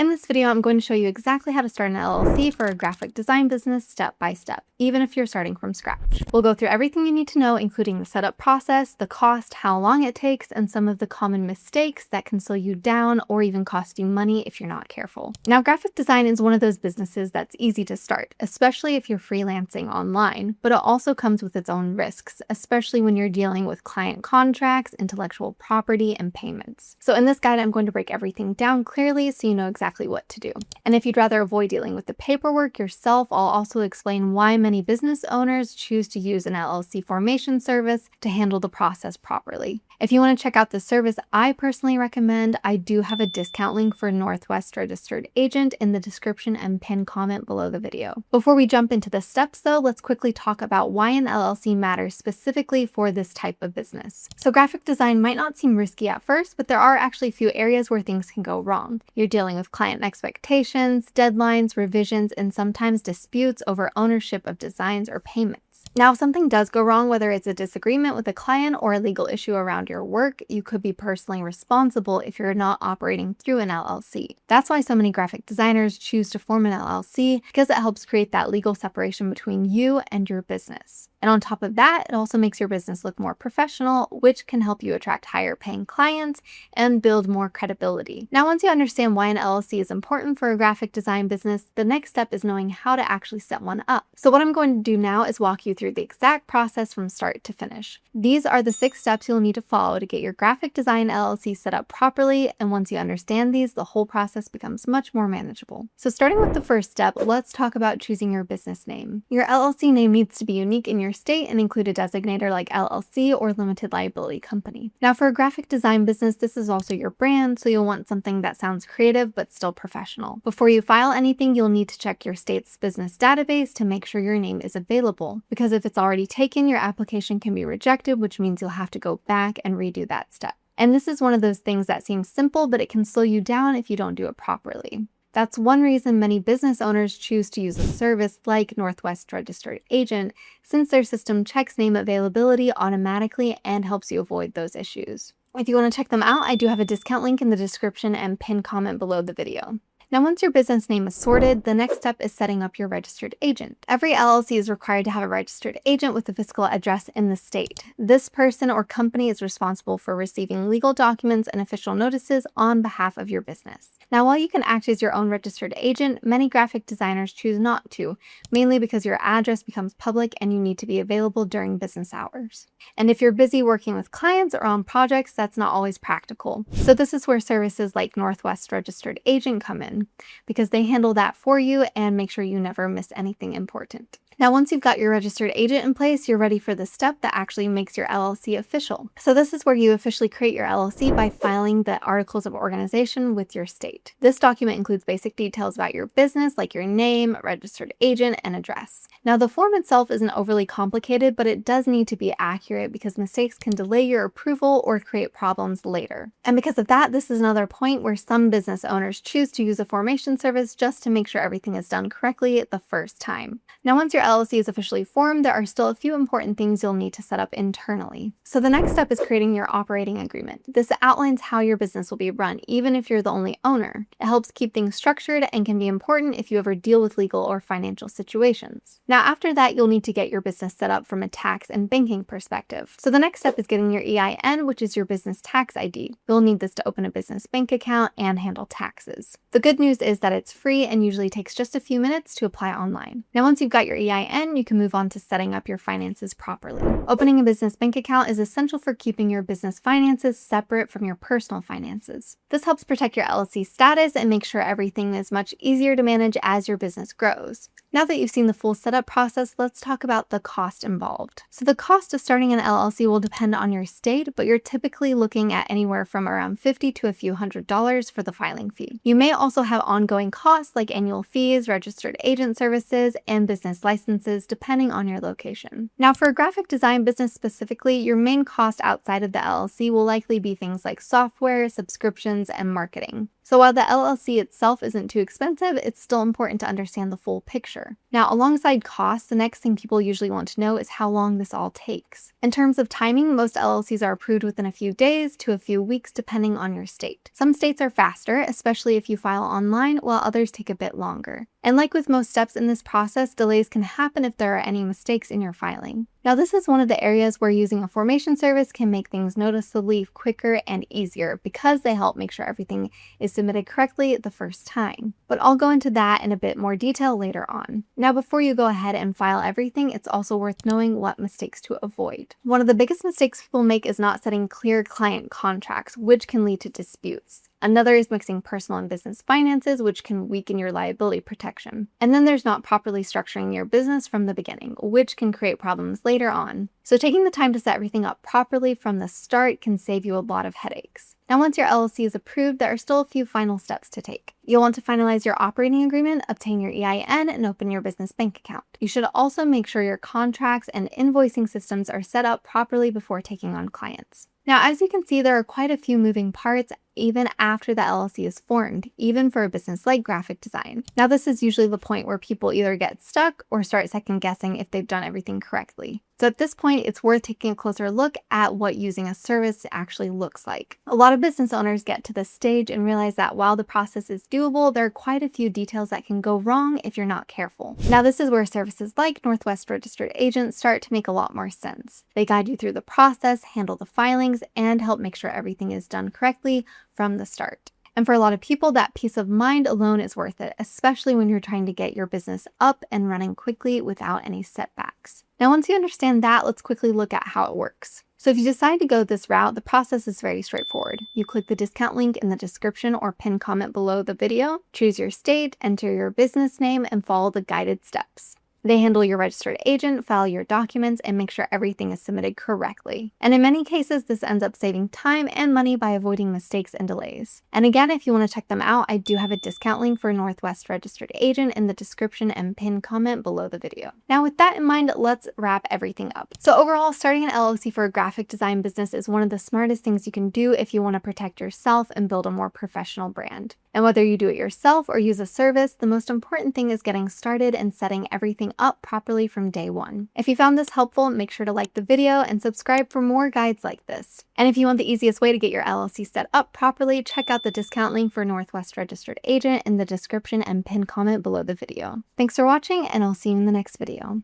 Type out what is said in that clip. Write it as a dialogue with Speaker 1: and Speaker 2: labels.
Speaker 1: In this video, I'm going to show you exactly how to start an LLC for a graphic design business step by step, even if you're starting from scratch. We'll go through everything you need to know, including the setup process, the cost, how long it takes, and some of the common mistakes that can slow you down or even cost you money if you're not careful. Now, graphic design is one of those businesses that's easy to start, especially if you're freelancing online, but it also comes with its own risks, especially when you're dealing with client contracts, intellectual property, and payments. So in this guide, I'm going to break everything down clearly so you know exactly what to do. And if you'd rather avoid dealing with the paperwork yourself, I'll also explain why many business owners choose to use an LLC formation service to handle the process properly. If you want to check out the service I personally recommend, I do have a discount link for Northwest Registered Agent in the description and pinned comment below the video. Before we jump into the steps though, let's quickly talk about why an LLC matters specifically for this type of business. So graphic design might not seem risky at first, but there are actually a few areas where things can go wrong. You're dealing with client expectations, deadlines, revisions, and sometimes disputes over ownership of designs or payments. Now, if something does go wrong, whether it's a disagreement with a client or a legal issue around your work, you could be personally responsible if you're not operating through an LLC. That's why so many graphic designers choose to form an LLC, because it helps create that legal separation between you and your business. And on top of that, it also makes your business look more professional, which can help you attract higher paying clients and build more credibility. Now, once you understand why an LLC is important for a graphic design business, the next step is knowing how to actually set one up. So what I'm going to do now is walk you through the exact process from start to finish. These are the 6 steps you'll need to follow to get your graphic design LLC set up properly, and once you understand these, the whole process becomes much more manageable. So starting with the first step, let's talk about choosing your business name. Your LLC name needs to be unique in your state and include a designator like LLC or limited liability company. Now, for a graphic design business, this is also your brand, so you'll want something that sounds creative but still professional. Before you file anything, you'll need to check your state's business database to make sure your name is available, because if it's already taken, your application can be rejected, which means you'll have to go back and redo that step. And this is one of those things that seems simple, but it can slow you down if you don't do it properly. That's one reason many business owners choose to use a service like Northwest Registered Agent, since their system checks name availability automatically and helps you avoid those issues. If you want to check them out, I do have a discount link in the description and pinned comment below the video. Now, once your business name is sorted, the next step is setting up your registered agent. Every LLC is required to have a registered agent with a physical address in the state. This person or company is responsible for receiving legal documents and official notices on behalf of your business. Now, while you can act as your own registered agent, many graphic designers choose not to, mainly because your address becomes public and you need to be available during business hours. And if you're busy working with clients or on projects, that's not always practical. So this is where services like Northwest Registered Agent come in, because they handle that for you and make sure you never miss anything important. Now, once you've got your registered agent in place, you're ready for the step that actually makes your LLC official. So this is where you officially create your LLC by filing the Articles of Organization with your state. This document includes basic details about your business, like your name, registered agent, and address. Now, the form itself isn't overly complicated, but it does need to be accurate because mistakes can delay your approval or create problems later. And because of that, this is another point where some business owners choose to use a formation service just to make sure everything is done correctly the first time. Now, once your LLC is officially formed, there are still a few important things you'll need to set up internally. So the next step is creating your operating agreement. This outlines how your business will be run, even if you're the only owner. It helps keep things structured and can be important if you ever deal with legal or financial situations. Now, after that, you'll need to get your business set up from a tax and banking perspective. So the next step is getting your EIN, which is your business tax ID. You'll need this to open a business bank account and handle taxes. The good news is that it's free and usually takes just a few minutes to apply online. Now, once you've got your EIN, you can move on to setting up your finances properly. Opening a business bank account is essential for keeping your business finances separate from your personal finances. This helps protect your LLC status and make sure everything is much easier to manage as your business grows. Now that you've seen the full setup process, let's talk about the cost involved. So the cost of starting an LLC will depend on your state, but you're typically looking at anywhere from around $50 to a few $100s for the filing fee. You may also have ongoing costs like annual fees, registered agent services, and business licenses, depending on your location. Now, for a graphic design business specifically, your main cost outside of the LLC will likely be things like software, subscriptions, and marketing. So while the LLC itself isn't too expensive, it's still important to understand the full picture. Now, alongside costs, the next thing people usually want to know is how long this all takes. In terms of timing, most LLCs are approved within a few days to a few weeks depending on your state. Some states are faster, especially if you file online, while others take a bit longer. And like with most steps in this process, delays can happen if there are any mistakes in your filing. Now, this is one of the areas where using a formation service can make things noticeably quicker and easier because they help make sure everything is submitted correctly the first time. But I'll go into that in a bit more detail later on. Now, before you go ahead and file everything, it's also worth knowing what mistakes to avoid. One of the biggest mistakes people make is not setting clear client contracts, which can lead to disputes. Another is mixing personal and business finances, which can weaken your liability protection. And then there's not properly structuring your business from the beginning, which can create problems later on. So taking the time to set everything up properly from the start can save you a lot of headaches. Now, once your LLC is approved, there are still a few final steps to take. You'll want to finalize your operating agreement, obtain your EIN, and open your business bank account. You should also make sure your contracts and invoicing systems are set up properly before taking on clients. Now, as you can see, there are quite a few moving parts even after the LLC is formed, even for a business like graphic design. Now, this is usually the point where people either get stuck or start second guessing if they've done everything correctly. So at this point, it's worth taking a closer look at what using a service actually looks like. A lot of business owners get to this stage and realize that while the process is doable, there are quite a few details that can go wrong if you're not careful. Now, this is where services like Northwest Registered Agent start to make a lot more sense. They guide you through the process, handle the filings, and help make sure everything is done correctly from the start. And for a lot of people, that peace of mind alone is worth it, especially when you're trying to get your business up and running quickly without any setbacks. Now, once you understand that, let's quickly look at how it works. So if you decide to go this route, the process is very straightforward. You click the discount link in the description or pinned comment below the video, choose your state, enter your business name, and follow the guided steps. They handle your registered agent, file your documents, and make sure everything is submitted correctly. And in many cases, this ends up saving time and money by avoiding mistakes and delays. And again, if you want to check them out, I do have a discount link for Northwest Registered Agent in the description and pinned comment below the video. Now, with that in mind, let's wrap everything up. So overall, starting an LLC for a graphic design business is one of the smartest things you can do if you want to protect yourself and build a more professional brand. And whether you do it yourself or use a service, the most important thing is getting started and setting everything up properly from day one. If you found this helpful, make sure to like the video and subscribe for more guides like this. And if you want the easiest way to get your LLC set up properly, check out the discount link for Northwest Registered Agent in the description and pinned comment below the video. Thanks for watching, and I'll see you in the next video.